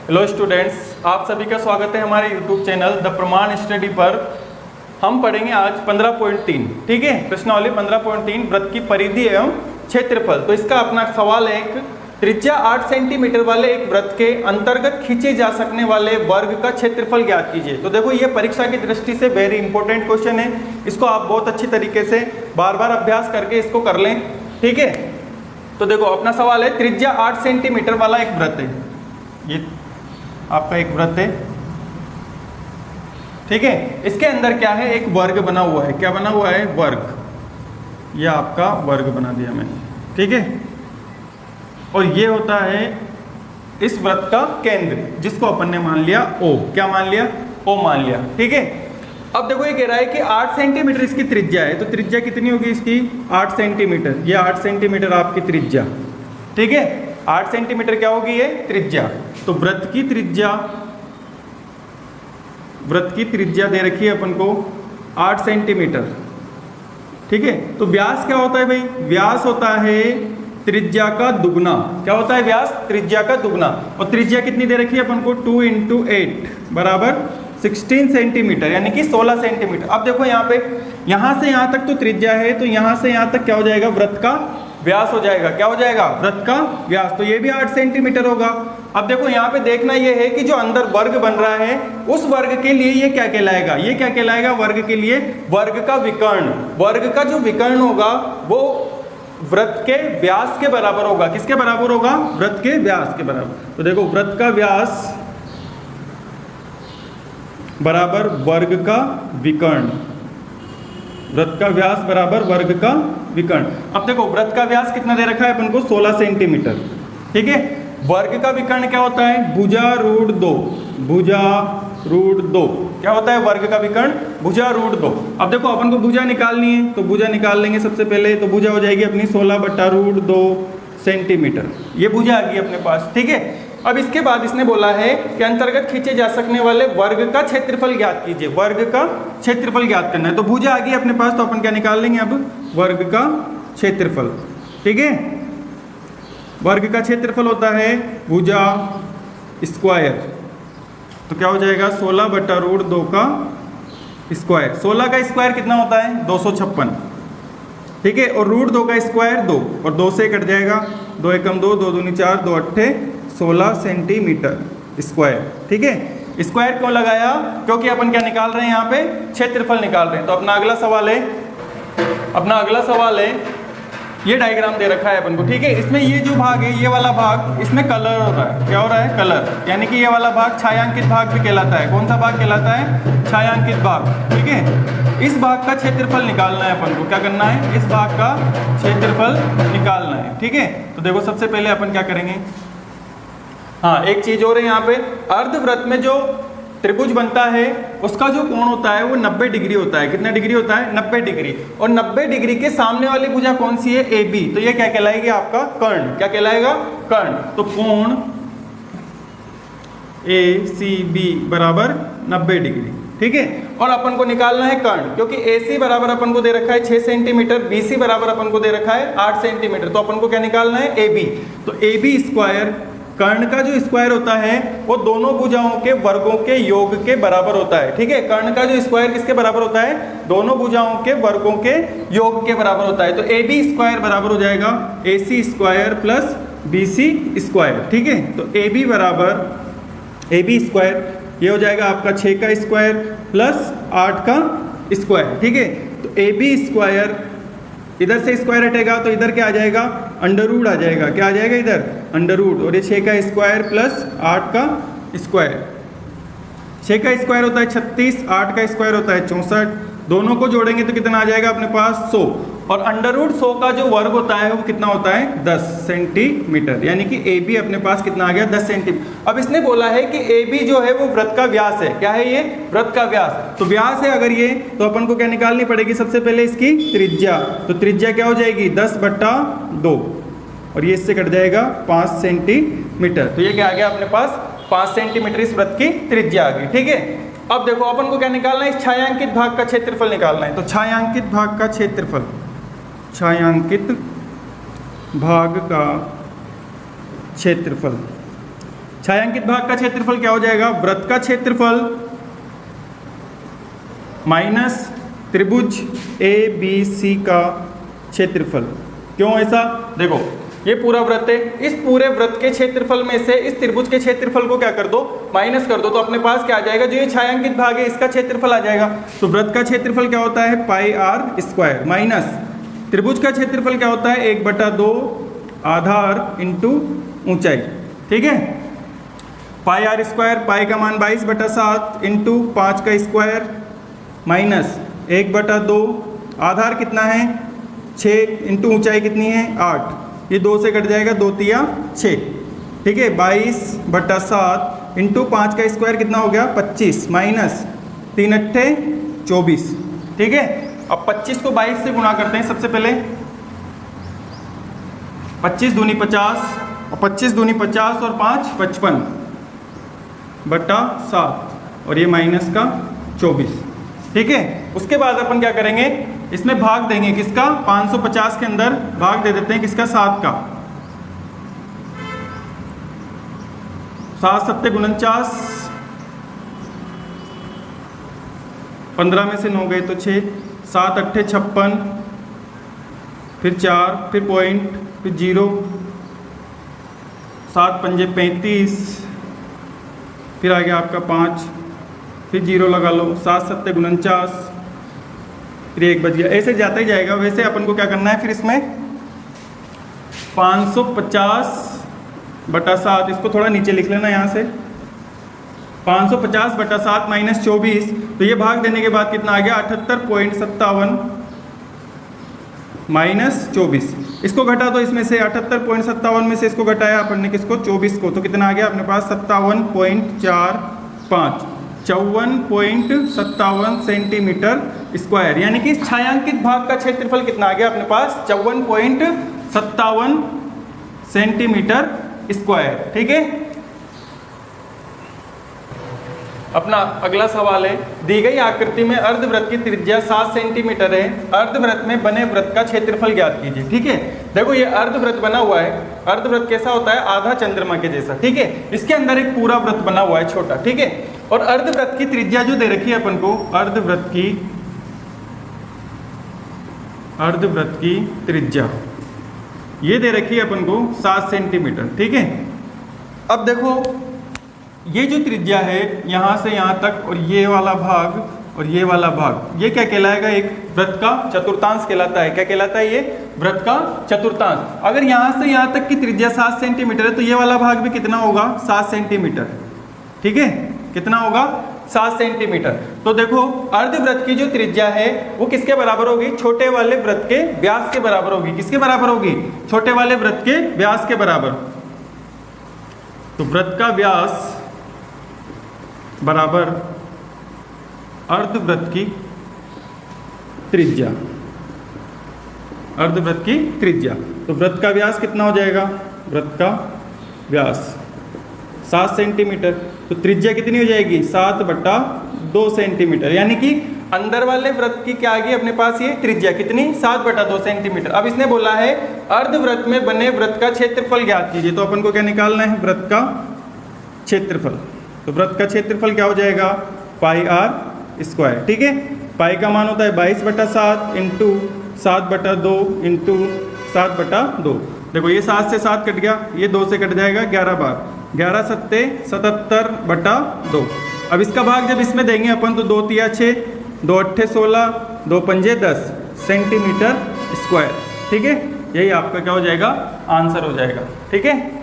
Hello students, आप सभी का स्वागत है हमारे यूट्यूब चैनल द प्रमाण स्टडी पर। हम पढ़ेंगे आज 15.3, ठीक है, प्रश्नावली 15.3 वृत्त की परिधि एवं क्षेत्रफल। तो इसका अपना सवाल है, एक त्रिज्या 8 सेंटीमीटर वाले एक वृत्त के अंतर्गत खींचे जा सकने वाले वर्ग का क्षेत्रफल ज्ञात कीजिए। तो देखो, ये परीक्षा की दृष्टि से वेरी इंपॉर्टेंट क्वेश्चन है। इसको आप बहुत अच्छी तरीके से बार बार अभ्यास करके इसको कर लें, ठीक है। तो देखो, अपना सवाल है, त्रिज्या 8 सेंटीमीटर वाला एक वृत्त है। ये आपका एक वृत्त है, ठीक है। इसके अंदर क्या है, एक वर्ग बना हुआ है। क्या बना हुआ है? वर्ग। यह आपका वर्ग बना दिया मैंने, ठीक है। और ये होता है इस वृत्त का केंद्र, जिसको अपन ने मान लिया O। क्या मान लिया? O मान लिया, ठीक है। अब देखो, ये कह रहा है कि 8 सेंटीमीटर इसकी त्रिज्या है। तो त्रिज्या कितनी होगी इसकी? 8 सेंटीमीटर। ये 8 सेंटीमीटर आपकी त्रिज्या, ठीक है। 8 सेंटीमीटर क्या होगी? ये त्रिज्या। तो वृत्त की त्रिज्या दे रखी है अपन को 8 सेंटीमीटर, ठीक है। तो व्यास क्या होता है भाई? व्यास होता है त्रिज्या का दुगना। क्या होता है व्यास? त्रिज्या का दुगना। और त्रिज्या कितनी दे रखी है अपन को? 2 × 8 बराबर 16 सेंटीमीटर, यानी कि 16 सेंटीमीटर। अब देखो, यहाँ पे यहाँ से यहाँ तक तो त्रिज्या है, तो यहाँ से यहाँ तक क्या हो जाएगा? वृत्त का व्यास हो जाएगा। क्या हो जाएगा? वृत्त का व्यास। तो ये भी 8 सेंटीमीटर होगा। अब देखो, यहाँ पे देखना ये है कि जो अंदर वर्ग बन रहा है, उस वर्ग के लिए ये क्या कहलाएगा? ये क्या कहलाएगा? वर्ग के लिए वर्ग का विकर्ण। वर्ग का जो विकर्ण होगा वो वृत्त के व्यास के बराबर होगा। किसके बराबर होगा? वृत्त के व्यास के बराबर। तो देखो, वृत्त का व्यास बराबर वर्ग का विकर्ण। वृत्त का व्यास बराबर वर्ग का विकर्ण। अब देखो, वृत्त का व्यास कितना दे रखा है अपन को? 16 सेंटीमीटर, ठीक है। वर्ग का विकर्ण क्या होता है? भुजा रूट 2। भुजा रूट 2 क्या होता है? वर्ग का विकर्ण भुजा रूट 2। अब देखो, अपन को भुजा निकालनी है, तो भुजा निकाल लेंगे सबसे पहले। तो भुजा हो जाएगी अपनी 16/√2 सेंटीमीटर। ये भुजा आ गई अपने पास, ठीक है। अब इसके बाद इसने बोला है कि अंतर्गत खींचे जा सकने वाले वर्ग का क्षेत्रफल ज्ञात कीजिए। वर्ग का क्षेत्रफल ज्ञात करना है। तो भुजा आ गई अपने पास, तो अपन क्या निकाल लेंगे अब? वर्ग का क्षेत्रफल, ठीक है। वर्ग का क्षेत्रफल होता है भुजा स्क्वायर। तो क्या हो जाएगा? 16/√2 का स्क्वायर। 16 का स्क्वायर कितना होता है? 256, ठीक है। और √2 का स्क्वायर 2, और 2 से कट जाएगा। 2 एकम 2, 2 दूनी 4, 2 अट्ठे 16 सेंटीमीटर स्क्वायर, ठीक है। स्क्वायर क्यों लगाया? क्योंकि अपन क्या निकाल रहे हैं यहाँ पे? क्षेत्रफल निकाल रहे हैं। तो अपना अगला सवाल है, ये डायग्राम दे रखा है अपन को, ठीक है। इसमें ये जो भाग है, ये वाला भाग, इसमें कलर हो रहा है। क्या हो रहा है? कलर। यानी कि ये वाला भाग छायांकित भाग भी कहलाता है। कौन सा भाग कहलाता है? छायांकित भाग, ठीक है। इस भाग का क्षेत्रफल निकालना है अपन को। क्या करना है? इस भाग का क्षेत्रफल निकालना है, ठीक है। तो देखो, सबसे पहले अपन क्या करेंगे, हाँ, एक चीज और है यहाँ पे। अर्धवृत्त में जो त्रिभुज बनता है, उसका जो कोण होता है वो 90 डिग्री होता है। कितना डिग्री होता है? 90 डिग्री। और 90 डिग्री के सामने वाली भुजा कौन सी है? AB। तो ये क्या कहलाएगी? आपका कर्ण। क्या कहलाएगा? कर्ण। तो कोण ACB बराबर 90 डिग्री, ठीक है। और अपन को निकालना है कर्ण, क्योंकि AC बराबर अपन को दे रखा है 6 सेंटीमीटर, BC बराबर अपन को दे रखा है 8 सेंटीमीटर। तो अपन को क्या निकालना है? AB। तो AB स्क्वायर, कर्ण का जो स्क्वायर होता है वो दोनों भुजाओं के वर्गों के योग के बराबर होता है, ठीक है। कर्ण का जो स्क्वायर किसके बराबर होता है? दोनों भुजाओं के वर्गों के योग के बराबर होता है। तो AB स्क्वायर बराबर हो जाएगा AC square plus BC square, ठीक है। तो AB बराबर AB स्क्वायर, ये हो जाएगा आपका 6 का स्क्वायर प्लस 8 का स्क्वायर, ठीक है। तो AB स्क्वायर, इधर से स्क्वायर हटेगा तो इधर क्या आ जाएगा? अंडर रूट आ जाएगा। क्या आ जाएगा इधर? Under root. और ये 6 का स्क्वायर प्लस 8 का स्क्वायर। 6 का स्क्वायर होता है 36, 8 का स्क्वायर होता है 64। दोनों को जोड़ेंगे तो कितना आ जाएगा अपने पास? 100। और अंडर रूट 100 का जो वर्ग होता है वो कितना होता है? 10 सेंटीमीटर। यानी कि AB अपने पास कितना आ गया? 10 सेंटीमीटर। अब इसने बोला है कि AB जो है वो वृत्त का व्यास है। क्या है ये? वृत्त का व्यास। तो व्यास है अगर ये, तो अपन को क्या निकालनी पड़ेगी? सबसे पहले इसकी त्रिज्या। तो त्रिज्या क्या हो जाएगी? 10/2, और ये इससे कट जाएगा 5 सेंटीमीटर। तो ये क्या आ गया अपने पास? 5 सेंटीमीटर इस वृत्त की त्रिज्या आ गई, ठीक है। अब देखो, अपन को क्या निकालना है? इस छायांकित भाग का क्षेत्रफल निकालना है। तो छायांकित भाग का क्षेत्रफल, छायांकित भाग का क्षेत्रफल। छायांकित भाग का क्षेत्रफल क्या हो जाएगा, वृत्त का क्षेत्रफल माइनस त्रिभुज ABC का क्षेत्रफल। क्यों ऐसा, देखो ये पूरा वृत्त है, इस पूरे वृत्त के क्षेत्रफल में से इस त्रिभुज के क्षेत्रफल को क्या कर दो, माइनस कर दो, तो अपने पास क्या आ जाएगा, जो ये छायांकित भाग है इसका क्षेत्रफल आ जाएगा। तो वृत्त का क्षेत्रफल क्या होता है, पाई आर स्क्वायर, माइनस त्रिभुज का क्षेत्रफल क्या होता है, 1/2 आधार इंटू ऊंचाई। ठीक है, पाई आर स्क्वायर, पाई का मान 22/7 इंटू 5 का स्क्वायर माइनस 1/2, आधार कितना है 6 इंटू ऊंचाई कितनी है 8, ये 2 से कट जाएगा, 2 तिया 6। ठीक है, 22/7 इंटू 5 का स्क्वायर कितना हो गया 25 माइनस 3 अट्ठे 24। ठीक है, अब 25 को 22 से गुणा करते हैं सबसे पहले, 25 दूनी 50 और 25 दूनी 50 और 5 55/7 और ये माइनस का 24। ठीक है, उसके बाद अपन क्या करेंगे, इसमें भाग देंगे किसका, 550 के अंदर भाग दे देते हैं किसका, 7 का। 7 7 49, 15 में से 9 गए तो 6, 7 अट्ठे 56, फिर 4, फिर पॉइंट, फिर 0, 7 पंजे 35, फिर आ गया आपका 5, फिर 0 लगा लो, 7 7 49, फिर 1 बच गया, ऐसे जाता ही जाएगा। वैसे अपन को क्या करना है, फिर इसमें 550/7, इसको थोड़ा नीचे लिख लेना यहाँ से, 550/7 माइनस 24, तो ये भाग देने के बाद कितना आ गया 78.57 माइनस 24। इसको घटा दो इसमें से, 78.57 में से इसको घटाया अपन ने किसको, 24 को, तो कितना आ गया अपने पास 57.45, 54.57 सेंटीमीटर स्क्वायर। यानी कि इस छायांकित भाग का क्षेत्रफल कितना आ गया अपने पास 54.57 सेंटीमीटर स्क्वायर। ठीक है, अपना अगला सवाल है, दी गई आकृति में अर्धवृत्त की त्रिज्या 7 सेंटीमीटर है, अर्धवृत्त में बने वृत्त का क्षेत्रफल ज्ञात कीजिए। ठीक है, देखो ये अर्धवृत्त बना हुआ है, अर्धवृत्त कैसा होता है, आधा चंद्रमा के जैसा। ठीक है, इसके अंदर एक पूरा वृत्त बना हुआ है छोटा। ठीक है, और अर्धवृत्त की त्रिज्या जो दे रखी है अपन को, अर्धवृत्त की त्रिज्या ये दे रखी है अपन को 7 सेंटीमीटर। ठीक है, अब देखो ये जो त्रिज्या है यहाँ से यहाँ तक, और ये वाला भाग और ये वाला भाग, ये क्या कहलाएगा, एक वृत्त का चतुर्थांश कहलाता है। क्या कहलाता है, ये वृत्त का चतुर्थांश। अगर यहाँ से यहाँ तक की त्रिज्या 7 सेंटीमीटर है तो ये वाला भाग भी कितना होगा, 7 सेंटीमीटर। ठीक है, कितना होगा 7 सेंटीमीटर। तो देखो अर्धवृत्त की जो त्रिज्या है वो किसके बराबर होगी, छोटे वाले वृत्त के व्यास के बराबर होगी। किसके बराबर होगी, छोटे वाले वृत्त के व्यास के बराबर। तो वृत्त का व्यास बराबर अर्धवृत्त की त्रिज्या, अर्धवृत्त की त्रिज्या। तो वृत्त का व्यास कितना हो जाएगा, वृत्त का व्यास 7 सेंटीमीटर, तो त्रिज्या कितनी हो जाएगी 7/2 सेंटीमीटर। यानी कि अंदर वाले वृत्त की क्या आ गई अपने पास, ये त्रिज्या कितनी 7/2 सेंटीमीटर। अब इसने बोला है अर्धवृत्त में बने वृत्त का क्षेत्रफल ज्ञात कीजिए, तो अपन को क्या निकालना है, वृत्त का क्षेत्रफल। तो वृत्त का क्षेत्रफल क्या हो जाएगा, पाई आर स्क्वायर। ठीक है, पाई का मान होता है 22/7 इंटू 7/2 इंटू 7/2। देखो ये 7 से 7 कट गया, ये 2 से कट जाएगा 11 बार, 11 सत्ते 77/2। अब इसका भाग जब इसमें देंगे अपन तो 2 तिया 6, 2 अट्ठे 16, 2 पंजे 10 सेंटीमीटर स्क्वायर। ठीक है, यही आपका क्या हो जाएगा, आंसर हो जाएगा। ठीक है।